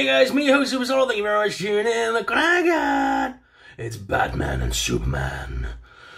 guys, me, your host, Superstar. Thank you very much for tuning in. Look what I got. It's Batman and Superman.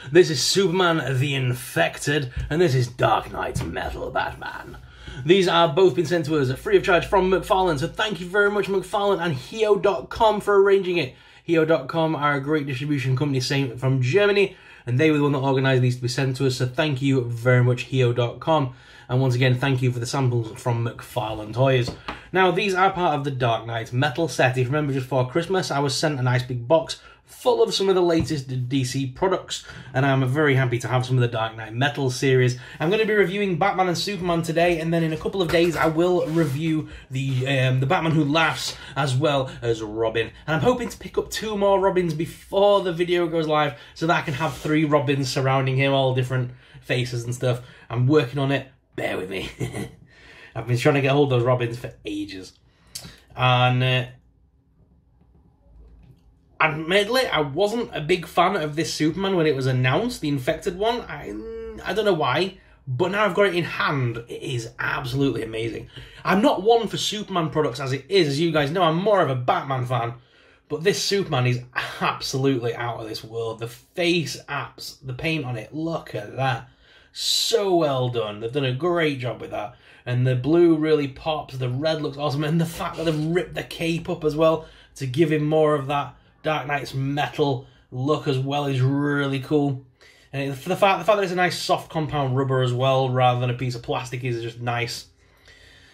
This is Superman the Infected, and this is Dark Knight's Metal Batman. These are both been sent to us free of charge from McFarlane, so thank you very much, McFarlane and Heo.com for arranging it. Heo.com are a great distribution company same from Germany, and they were the one that organised these to be sent to us, so thank you very much, Heo.com. And once again, thank you for the samples from McFarlane Toys. Now, these are part of the Dark Knight Metal set. If you remember, just before Christmas, I was sent a nice big box full of some of the latest DC products, and I'm very happy to have some of the Dark Knight Metal series. I'm going to be reviewing Batman and Superman today, and then in a couple of days I will review the Batman Who Laughs as well as Robin. And I'm hoping to pick up 2 more Robins before the video goes live, so that I can have 3 Robins surrounding him, all different faces and stuff. I'm working on it. Bear with me. I've been trying to get hold of those Robins for ages. And admittedly, I wasn't a big fan of this Superman when it was announced, the Infected one. I don't know why, but now I've got it in hand. It is absolutely amazing. I'm not one for Superman products as it is. As you guys know, I'm more of a Batman fan. But this Superman is absolutely out of this world. The face apps, the paint on it, look at that. So well done. They've done a great job with that. And the blue really pops, the red looks awesome, and the fact that they've ripped the cape up as well to give him more of that Dark Knight's metal look as well is really cool. And for the fact that it's a nice soft compound rubber as well, rather than a piece of plastic, is just nice.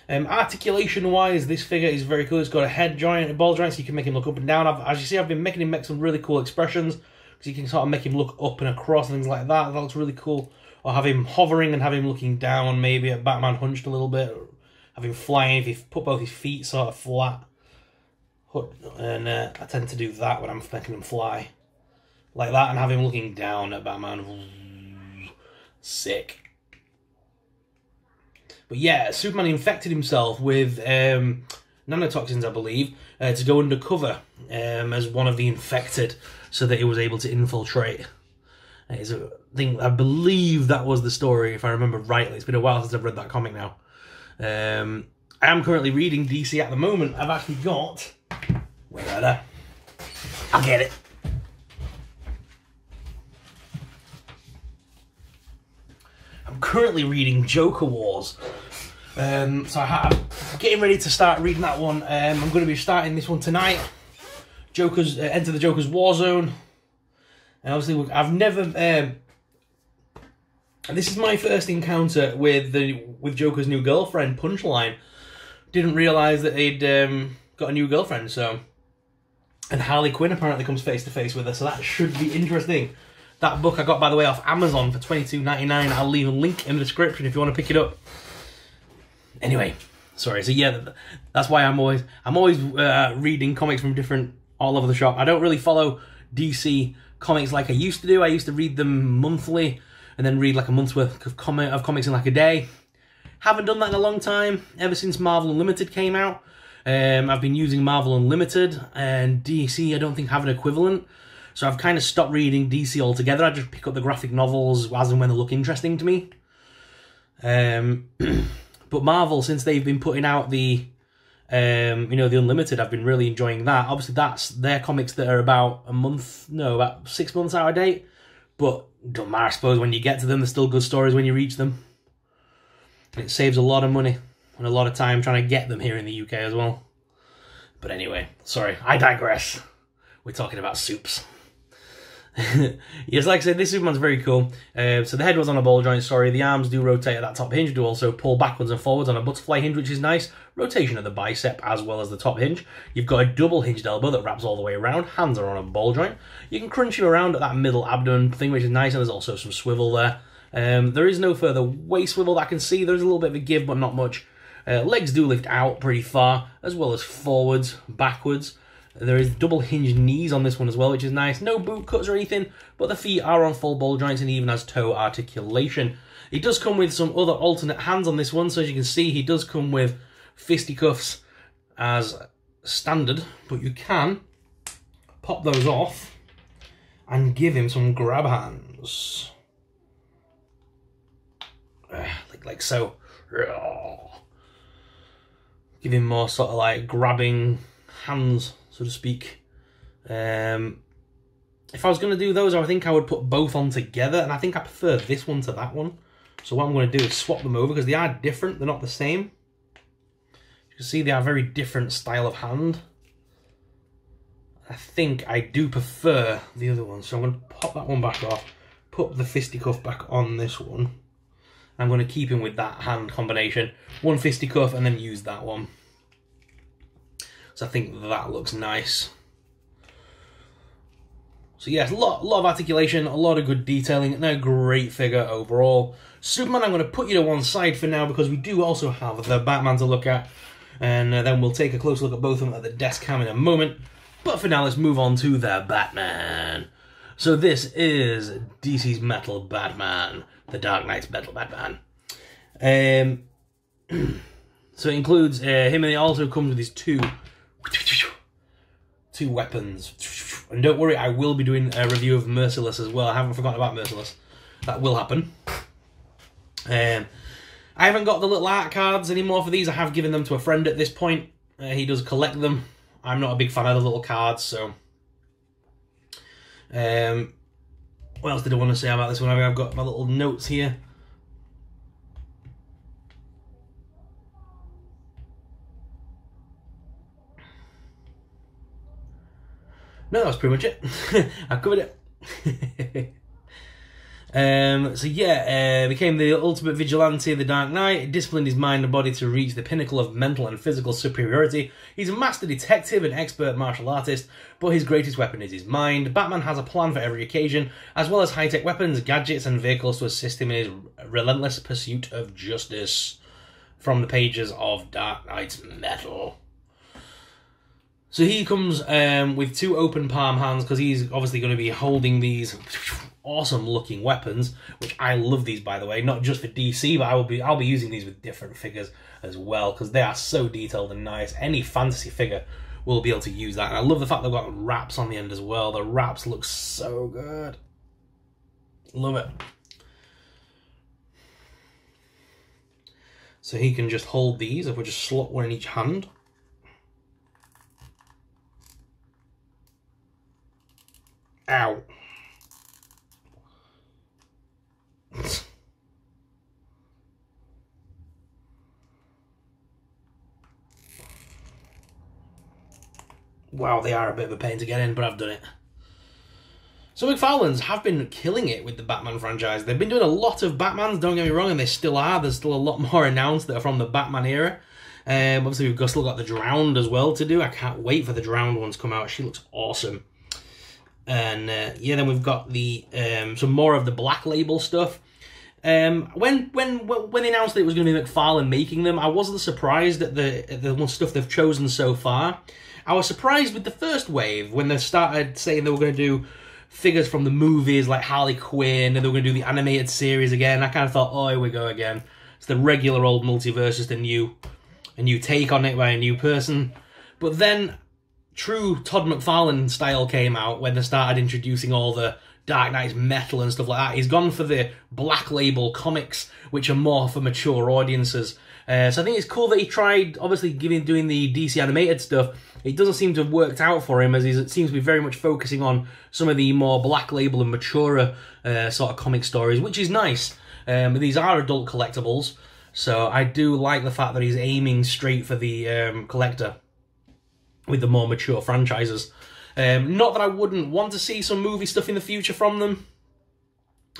Articulation-wise, this figure is very cool. It's got a head joint, a ball joint, so you can make him look up and down. As you see, I've been making him make some really cool expressions, because you can sort of make him look up and across and things like that. That looks really cool. Or have him hovering and have him looking down, maybe at Batman hunched a little bit. Or have him flying if you put both his feet sort of flat. And I tend to do that when I'm making him fly. Like that, and have him looking down at Batman. Sick. But yeah, Superman infected himself with nanotoxins, I believe, to go undercover as one of the infected, so that he was able to infiltrate. It's a thing, I believe that was the story, if I remember rightly. It's been a while since I've read that comic now. I am currently reading DC at the moment. I've actually got... Where are they? I'll get it. I'm currently reading Joker Wars. I'm getting ready to start reading that one. I'm going to be starting this one tonight. Enter the Joker's War Zone. And obviously, I've never... this is my first encounter with Joker's new girlfriend, Punchline. Didn't realise that he'd got a new girlfriend, so... And Harley Quinn apparently comes face to face with her, so that should be interesting. That book I got, by the way, off Amazon for $22.99. I'll leave a link in the description if you want to pick it up. Anyway, sorry. So yeah, that's why I'm always reading comics from all over the shop. I don't really follow DC comics like I used to do. I used to read them monthly and then read like a month's worth of comics in like a day. Haven't done that in a long time, ever since Marvel Unlimited came out. I've been using Marvel Unlimited, and DC I don't think have an equivalent. So I've kind of stopped reading DC altogether. I just pick up the graphic novels as and when they look interesting to me. But Marvel, since they've been putting out the the Unlimited, I've been really enjoying that. Obviously, that's their comics that are about about 6 months out of date. But don't matter, I suppose, when you get to them, they're still good stories when you reach them. And it saves a lot of money and a lot of time trying to get them here in the UK as well. But anyway, sorry, I digress. We're talking about soups. Yes, like I said, this Superman's very cool. So the head was on a ball joint, sorry. The arms do rotate at that top hinge, do also pull backwards and forwards on a butterfly hinge, which is nice. Rotation of the bicep as well as the top hinge. You've got a double hinged elbow that wraps all the way around. Hands are on a ball joint. You can crunch him around at that middle abdomen thing, which is nice, and there's also some swivel there. There is no further waist swivel that I can see. There's a little bit of a give, but not much. Legs do lift out pretty far, as well as forwards, backwards. There is double hinged knees on this one as well, which is nice. No boot cuts or anything, but the feet are on full ball joints and even has toe articulation. He does come with some other alternate hands on this one, so as you can see, he does come with fisticuffs as standard, but you can pop those off and give him some grab hands. Like so. Give him more sort of like grabbing hands, so to speak. If I was going to do those, I think I would put both on together, and I think I prefer this one to that one. So what I'm going to do is swap them over, because they are different, they're not the same. You can see they are very different style of hand. I think I do prefer the other one, so I'm going to pop that one back off, put the fisticuff back on this one. I'm going to keep him with that hand combination. One fisticuff and then use that one. So I think that looks nice. So yes, a lot of articulation, a lot of good detailing, and a great figure overall. Superman, I'm going to put you to one side for now because we do also have the Batman to look at. And then we'll take a close look at both of them at the desk cam in a moment. But for now, let's move on to the Batman. So this is DC's Metal Batman, the Dark Knight's Metal Batman. So it includes him, and it also comes with his two weapons. And don't worry, I will be doing a review of Merciless as well. I haven't forgotten about Merciless. That will happen. I haven't got the little art cards anymore for these. I have given them to a friend at this point. He does collect them. I'm not a big fan of the little cards, so... what else did I want to say about this one? I've got my little notes here. No, that was pretty much it. I covered it. So yeah, became the ultimate vigilante of the Dark Knight, disciplined his mind and body to reach the pinnacle of mental and physical superiority. He's a master detective and expert martial artist, but his greatest weapon is his mind. Batman has a plan for every occasion, as well as high-tech weapons, gadgets and vehicles to assist him in his relentless pursuit of justice. From the pages of Dark Knight's Metal. So he comes with two open palm hands, because he's obviously going to be holding these awesome looking weapons, which I love these, by the way, not just for DC, but I'll be using these with different figures as well, because they are so detailed and nice. Any fantasy figure will be able to use that, and I love the fact they've got wraps on the end as well. The wraps look so good. Love it. So he can just hold these, if we just slot one in each hand. Ow. Wow, they are a bit of a pain to get in, but I've done it. So McFarlane's have been killing it with the Batman franchise. They've been doing a lot of Batmans, don't get me wrong, and they still are. There's still a lot more announced that are from the Batman era. Obviously, we've still got the Drowned as well to do. I can't wait for the Drowned one to come out. She looks awesome. And yeah, then we've got the some more of the Black Label stuff. When they announced that it was going to be McFarlane making them, I wasn't surprised at the stuff they've chosen so far. I was surprised with the first wave when they started saying they were going to do figures from the movies like Harley Quinn, and they were going to do the animated series again. I kind of thought, oh, here we go again. It's the regular old multiverse, just a new take on it by a new person. But then true Todd McFarlane style came out when they started introducing all the Dark Knight's Metal and stuff like that. He's gone for the Black Label comics, which are more for mature audiences. So I think it's cool that he tried, obviously, doing the DC animated stuff. It doesn't seem to have worked out for him, as he seems to be very much focusing on some of the more Black Label and maturer sort of comic stories, which is nice. These are adult collectibles, so I do like the fact that he's aiming straight for the collector with the more mature franchises. Not that I wouldn't want to see some movie stuff in the future from them.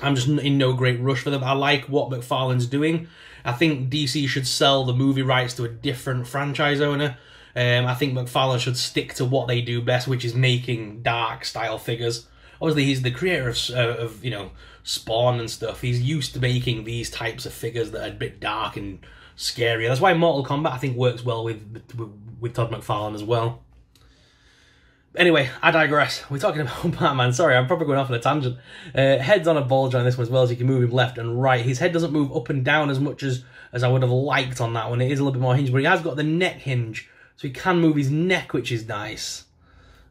I'm just in no great rush for them. I like what McFarlane's doing. I think DC should sell the movie rights to a different franchise owner. I think McFarlane should stick to what they do best, which is making dark style figures. Obviously, he's the creator of you know, Spawn and stuff. He's used to making these types of figures that are a bit dark and scary. That's why Mortal Kombat, I think, works well with Todd McFarlane as well. Anyway, I digress. We're talking about Batman. Sorry, I'm probably going off on a tangent. Head's on a bulge on this one as well, so you can move him left and right. His head doesn't move up and down as much as I would have liked on that one. It is a little bit more hinged, but he has got the neck hinge, so he can move his neck, which is nice.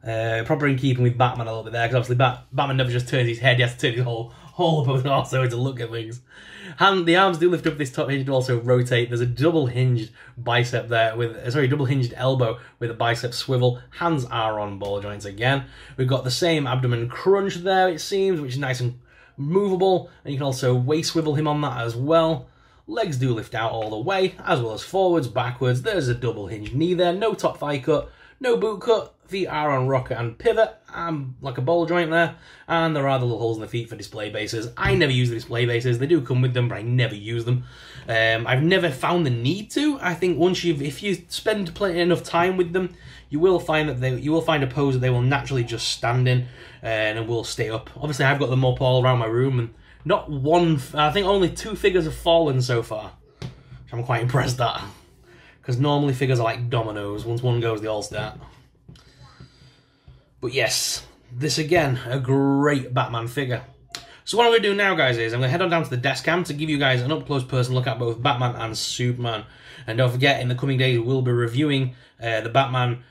Probably in keeping with Batman a little bit there, because obviously Batman never just turns his head, he has to turn his whole tall but also to look at things. The arms do lift up this top hinge to also rotate. There's a double hinged bicep there with, double hinged elbow with a bicep swivel. Hands are on ball joints again. We've got the same abdomen crunch there, it seems, which is nice and movable. And you can also waist swivel him on that as well. Legs do lift out all the way, as well as forwards, backwards. There's a double hinged knee there. No top thigh cut, no boot cut. Feet are on rocker and pivot, like a ball joint there, and there are the little holes in the feet for display bases. I never use the display bases. They do come with them, but I never use them. I've never found the need to. I think if you spend plenty enough time with them, you will find that you will find a pose that they will naturally just stand in, and it will stay up. Obviously, I've got them up all around my room, and not one. I think only 2 figures have fallen so far, which I'm quite impressed at, because normally figures are like dominoes. Once one goes, they all start. But yes, this again, a great Batman figure. So what I'm going to do now, guys, is I'm going to head on down to the desk cam to give you guys an up-close person look at both Batman and Superman. And don't forget, in the coming days, we'll be reviewing the Batman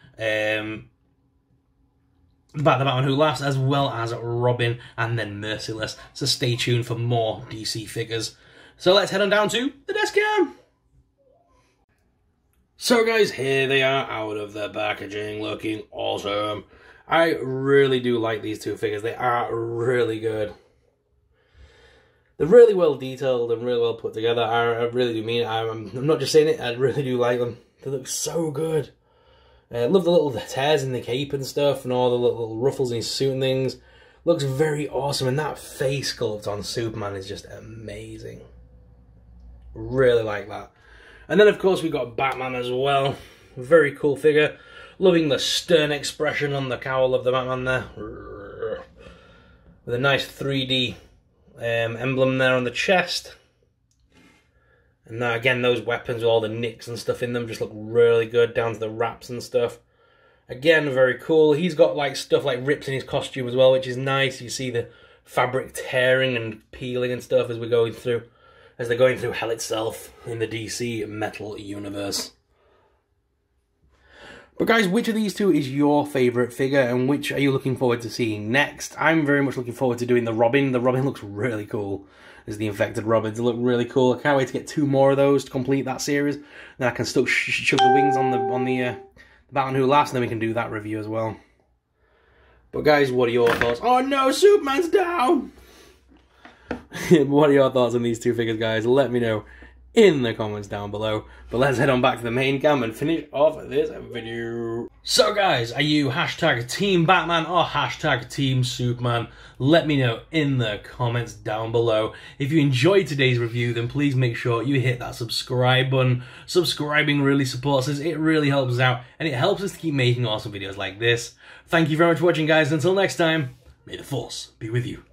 Who Laughs, as well as Robin and then Merciless. So stay tuned for more DC figures. So let's head on down to the desk cam. So guys, here they are out of the packaging, looking awesome. I really do like these 2 figures. They are really good. They're really well detailed and really well put together. I really do mean it. I'm not just saying it, I really do like them. They look so good. I love the little tears in the cape and stuff, and all the little ruffles in his suit and things. Looks very awesome, and that face sculpt on Superman is just amazing. Really like that. And then, of course, we've got Batman as well. Very cool figure. Loving the stern expression on the cowl of the Batman there. With a nice 3D emblem there on the chest. And now, again, those weapons with all the nicks and stuff in them just look really good, down to the wraps and stuff. Again, very cool. He's got like stuff like rips in his costume as well, which is nice. You see the fabric tearing and peeling and stuff as they're going through hell itself in the DC metal universe. But guys, which of these 2 is your favourite figure, and which are you looking forward to seeing next? I'm very much looking forward to doing the Robin. The Robin looks really cool. There's the infected Robins. They look really cool. I can't wait to get 2 more of those to complete that series. Then I can still shove the wings on the Batman Who Laughs, and then we can do that review as well. But guys, what are your thoughts? Oh no, Superman's down! What are your thoughts on these 2 figures, guys? Let me know in the comments down below. But let's head on back to the main cam and finish off this video. So guys, are you hashtag Team Batman or hashtag Team Superman? Let me know in the comments down below. If you enjoyed today's review, then please make sure you hit that subscribe button. Subscribing really supports us, it really helps us out, and it helps us to keep making awesome videos like this. Thank you very much for watching, guys. Until next time, may the Force be with you.